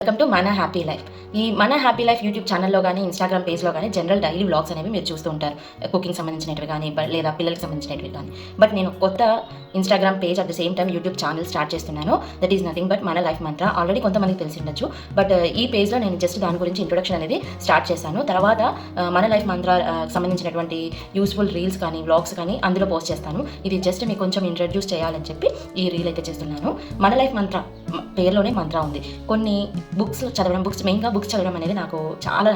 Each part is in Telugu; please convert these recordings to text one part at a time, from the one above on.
వెల్కమ్ టు మన హ్యాపీ లైఫ్. ఈ మన హ్యాపీ లైఫ్ యూట్యూబ్ ఛానల్లో కానీ ఇన్స్టాగ్రామ్ పేజ్లో కానీ జనరల్ డైలీ వ్లాగ్స్ అనేవి మీరు చూస్తూ ఉంటారు. కుకింగ్ సంబంధించినవి కానీ లేదా పిల్లలకి సంబంధించినవి కానీ. బట్ నేను కొత్త Instagram page at the same time YouTube channel start చేస్తున్నాను. దట్ ఈస్ నథింగ్ బట్ మన లైఫ్ మంత్ర. ఆల్రెడీ కొంతమందికి తెలిసి ఉండొచ్చు. బట్ ఈ పేజ్లో నేను జస్ట్ దాని గురించి ఇంట్రొడక్షన్ అనేది స్టార్ట్ చేశాను. తర్వాత మన లైఫ్ మంత్ర సంబంధించినటువంటి యూస్ఫుల్ రీల్స్ కానీ వ్లాగ్స్ కానీ అందులో పోస్ట్ చేస్తాను. ఇది జస్ట్ మీకు కొంచెం ఇంట్రడ్యూస్ చేయాలని చెప్పి ఈ రీల్ అయితే చేస్తున్నాను. మన లైఫ్ మంత్ర పేరులోనే మంత్ర ఉంది. కొన్ని బుక్స్ చదవడం, మెయిన్గా బుక్స్ చదవడం అనేది నాకు చాలా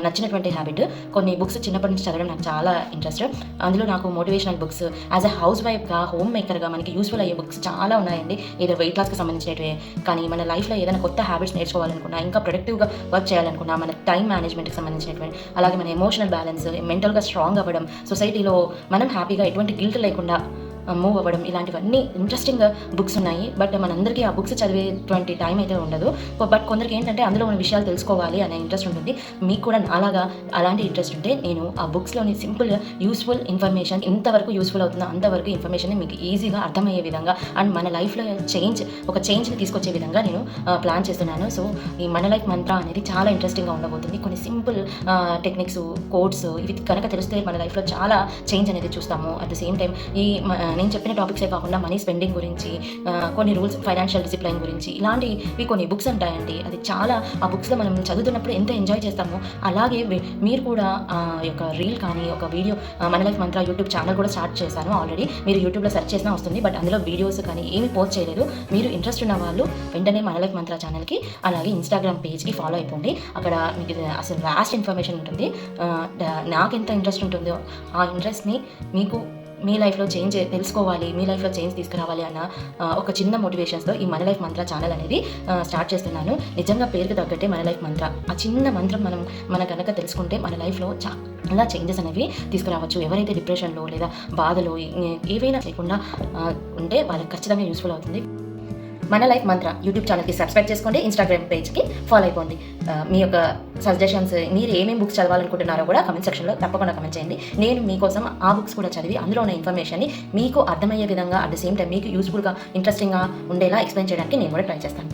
నచ్చినటువంటి హ్యాబిట్. కొన్ని బుక్స్ చిన్నప్పటి నుంచి చదవడం నాకు చాలా ఇంట్రెస్ట్. అందులో నాకు motivational books, as a house వైఫ్గా, హోమ్ మేకర్గా మనకి యూస్ఫుల్ అయ్యే బుక్స్ చాలా ఉన్నాయండి. ఏదో వెయిట్ లాస్కి సంబంధించినవి కానీ, మన లైఫ్లో ఏదైనా కొత్త హ్యాబిట్స్ నేర్చుకోవాలనుకున్నా, ఇంకా ప్రొడక్టివ్గా వర్క్ చేయాలనుకున్నా, మన టైం మేనేజ్మెంట్కి సంబంధించినటువంటి, అలాగే మన ఎమోషనల్ బ్యాలెన్స్, మెంటల్గా స్ట్రాంగ్ అవ్వడం, సొసైటీలో మనం హ్యాపీగా ఎటువంటి గిల్ట్ లేకుండా మూవ్ అవ్వడం, ఇలాంటివన్నీ ఇంట్రెస్టింగ్ బుక్స్ ఉన్నాయి. బట్ మనందరికీ ఆ బుక్స్ చదివేటువంటి టైం అయితే ఉండదు. బట్ కొందరికి ఏంటంటే అందులో ఉన్న విషయాలు తెలుసుకోవాలి అనే ఇంట్రెస్ట్ ఉంటుంది. మీకు కూడా నాలాగా అలాంటి ఇంట్రెస్ట్ ఉంటే నేను ఆ బుక్స్లోని సింపుల్ యూస్ఫుల్ ఇన్ఫర్మేషన్, ఇంతవరకు యూస్ఫుల్ అవుతుందో అంతవరకు ఇన్ఫర్మేషన్ మీకు ఈజీగా అర్థమయ్యే విధంగా అండ్ మన లైఫ్లో ఒక చేంజ్ని తీసుకొచ్చే విధంగా నేను ప్లాన్ చేస్తున్నాను. సో ఈ మన లైఫ్ మంత్ర అనేది చాలా ఇంట్రెస్టింగ్గా ఉండబోతుంది. కొన్ని సింపుల్ టెక్నిక్స్, కోడ్స్ ఇవి కనుక తెలిస్తే మన లైఫ్లో చాలా చేంజ్ అనేది చూస్తాము. అట్ ద సేమ్ టైం నేను చెప్పిన టాపిక్సే కాకుండా మనీ స్పెండింగ్ గురించి, కొన్ని రూల్స్, ఫైనాన్షియల్ డిసిప్లైన్ గురించి ఇలాంటివి కొన్ని బుక్స్ ఉంటాయండి. అది చాలా ఆ బుక్స్లో మనం చదువుతున్నప్పుడు ఎంత ఎంజాయ్ చేస్తామో అలాగే మీరు కూడా యొక్క రీల్ కానీ ఒక వీడియో మన లైఫ్ మంత్ర యూట్యూబ్ ఛానల్ కూడా స్టార్ట్ చేశాను ఆల్రెడీ. మీరు యూట్యూబ్లో సెర్చ్ చేసినా వస్తుంది. బట్ అందులో వీడియోస్ కానీ ఏమీ పోస్ట్ చేయలేదు. మీరు ఇంట్రెస్ట్ ఉన్న వాళ్ళు వెంటనే మన లైఫ్ మంత్ర ఛానల్కి అలాగే ఇన్స్టాగ్రామ్ పేజ్కి ఫాలో అయిపోండి. అక్కడ మీకు అసలు లాస్ట్ ఇన్ఫర్మేషన్ ఉంటుంది. నాకు ఎంత ఇంట్రెస్ట్ ఉంటుందో ఆ ఇంట్రెస్ట్ని మీకు మీ లైఫ్లో చేంజ్ తెలుసుకోవాలి, మీ లైఫ్లో చేంజ్ తీసుకురావాలి అన్న ఒక చిన్న మోటివేషన్స్తో ఈ మన లైఫ్ మంత్ర ఛానల్ అనేది స్టార్ట్ చేస్తున్నాను. నిజంగా పేరుకు తగ్గట్టే మన లైఫ్ మంత్ర. ఆ చిన్న మంత్రం మన కనుక తెలుసుకుంటే మన లైఫ్లో చాలా చేంజెస్ అనేవి తీసుకురావచ్చు. ఎవరైతే డిప్రెషన్లో లేదా బాధలో ఏవైనా లేకుండా ఉంటే వాళ్ళకి ఖచ్చితంగా యూస్ఫుల్ అవుతుంది. మన లైఫ్ మంత్ర యూట్యూబ్ ఛానల్కి సబ్స్క్రైబ్ చేసుకోండి, ఇన్స్టాగ్రామ్ పేజ్కి ఫాలో అయిపోండి. మీ యొక్క సజెషన్స్, మీరు ఏమేమి బుక్స్ చదవాలనుకుంటున్నారో కూడా కమెంట్ సెక్షన్లో తప్పకుండా కమెంట్ చేయండి. నేను మీకోసం ఆ బుక్స్ కూడా చదివి అందులో ఉన్న ఇన్ఫర్మేషన్ని మీకు అర్థమయ్యే విధంగా, అట్ ద సేమ్ టైం మీకు యూస్ఫుల్గా, ఇంట్రెస్టింగ్గా ఉండేలా ఎక్స్ప్లెయిన్ చేయడానికి నేను కూడా ట్రై చేస్తాను.